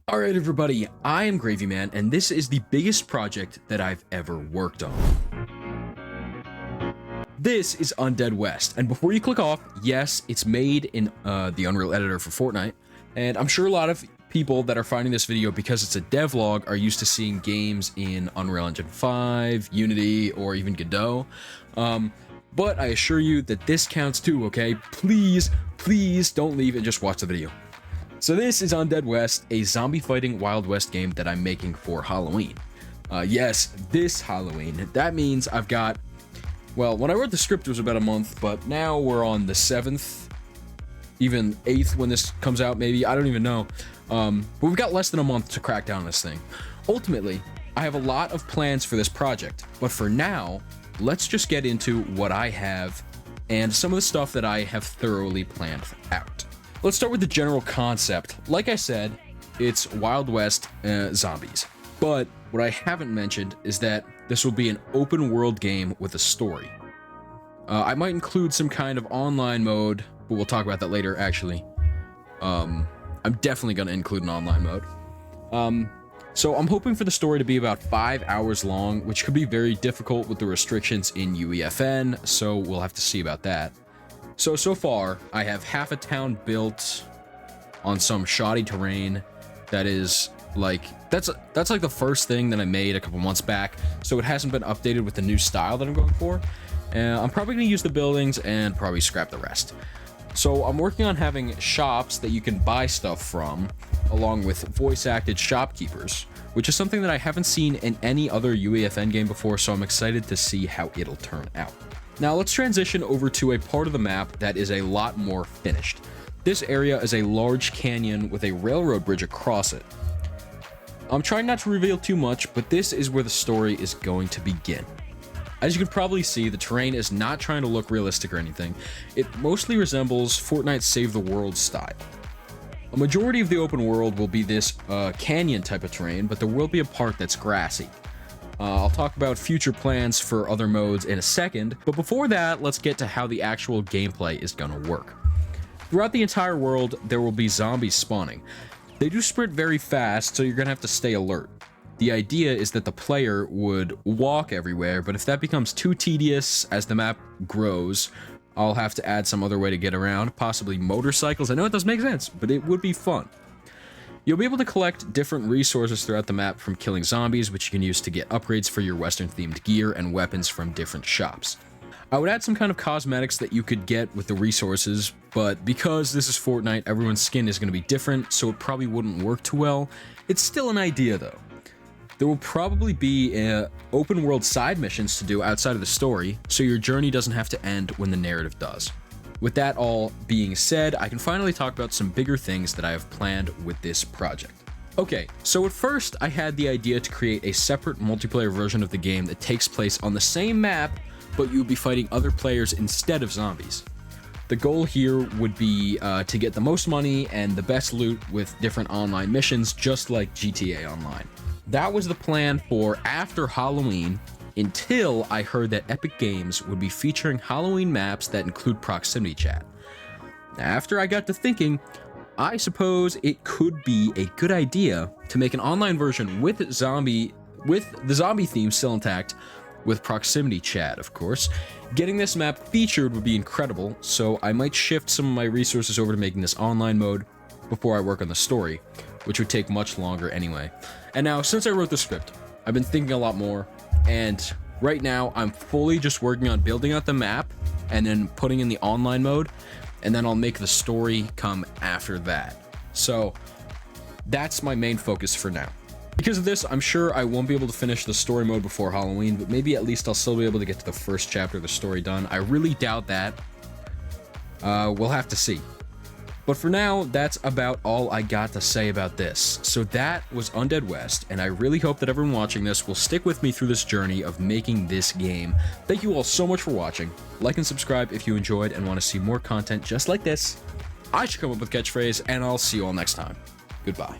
Alright everybody, I am Gravy Man, and this is the biggest project that I've ever worked on. This is Undead West, and before you click off, yes, it's made in the Unreal Editor for Fortnite, and I'm sure a lot of people that are finding this video because it's a devlog are used to seeing games in Unreal Engine 5, Unity, or even Godot. But I assure you that this counts too, okay? Please don't leave and just watch the video. So this is Undead West, a zombie fighting Wild West game that I'm making for Halloween. Yes, this Halloween. That means I've got, well, when I wrote the script it was about a month, but now we're on the 7th, even 8th when this comes out maybe, I don't even know. But we've got less than a month to crack down on this thing. Ultimately, I have a lot of plans for this project, but for now, let's just get into what I have and some of the stuff that I have thoroughly planned out. Let's start with the general concept. Like I said, it's Wild West zombies. But what I haven't mentioned is that this will be an open world game with a story. I might include some kind of online mode, but we'll talk about that later actually. I'm definitely going to include an online mode. So I'm hoping for the story to be about 5 hours long, which could be very difficult with the restrictions in UEFN, so we'll have to see about that. So far, I have half a town built on some shoddy terrain that is like, that's like the first thing that I made a couple months back, so it hasn't been updated with the new style that I'm going for. I'm probably going to use the buildings and probably scrap the rest. So I'm working on having shops that you can buy stuff from, along with voice-acted shopkeepers, which is something that I haven't seen in any other UEFN game before, so I'm excited to see how it'll turn out. Now let's transition over to a part of the map that is a lot more finished. This area is a large canyon with a railroad bridge across it. I'm trying not to reveal too much, but this is where the story is going to begin. As you can probably see, the terrain is not trying to look realistic or anything. It mostly resembles Fortnite's Save the World style. A majority of the open world will be this canyon type of terrain, but there will be a part that's grassy. I'll talk about future plans for other modes in a second, but before that, let's get to how the actual gameplay is going to work. Throughout the entire world, there will be zombies spawning. They do sprint very fast, so you're going to have to stay alert. The idea is that the player would walk everywhere, but if that becomes too tedious as the map grows, I'll have to add some other way to get around, possibly motorcycles. I know it doesn't make sense, but it would be fun. You'll be able to collect different resources throughout the map from killing zombies, which you can use to get upgrades for your Western-themed gear and weapons from different shops. I would add some kind of cosmetics that you could get with the resources, but because this is Fortnite, everyone's skin is going to be different, so it probably wouldn't work too well. It's still an idea, though. There will probably be open-world side missions to do outside of the story, so your journey doesn't have to end when the narrative does. With that all being said, I can finally talk about some bigger things that I have planned with this project. Okay, so at first I had the idea to create a separate multiplayer version of the game that takes place on the same map, but you'll be fighting other players instead of zombies. The goal here would be to get the most money and the best loot with different online missions, just like GTA Online. That was the plan for after Halloween, until I heard that Epic Games would be featuring Halloween maps that include proximity chat. After I got to thinking, I suppose it could be a good idea to make an online version with the zombie theme still intact, with proximity chat, of course. Getting this map featured would be incredible, so I might shift some of my resources over to making this online mode before I work on the story, which would take much longer anyway. And now, since I wrote the script, I've been thinking a lot more, and right now I'm fully just working on building out the map and then putting in the online mode, and then I'll make the story come after that. So that's my main focus for now. Because of this, I'm sure I won't be able to finish the story mode before Halloween, but maybe at least I'll still be able to get to the first chapter of the story done. I really doubt that. We'll have to see. But for now, that's about all I got to say about this. So that was Undead West, and I really hope that everyone watching this will stick with me through this journey of making this game. Thank you all so much for watching. Like and subscribe if you enjoyed and want to see more content just like this. I should come up with a catchphrase, and I'll see you all next time. Goodbye.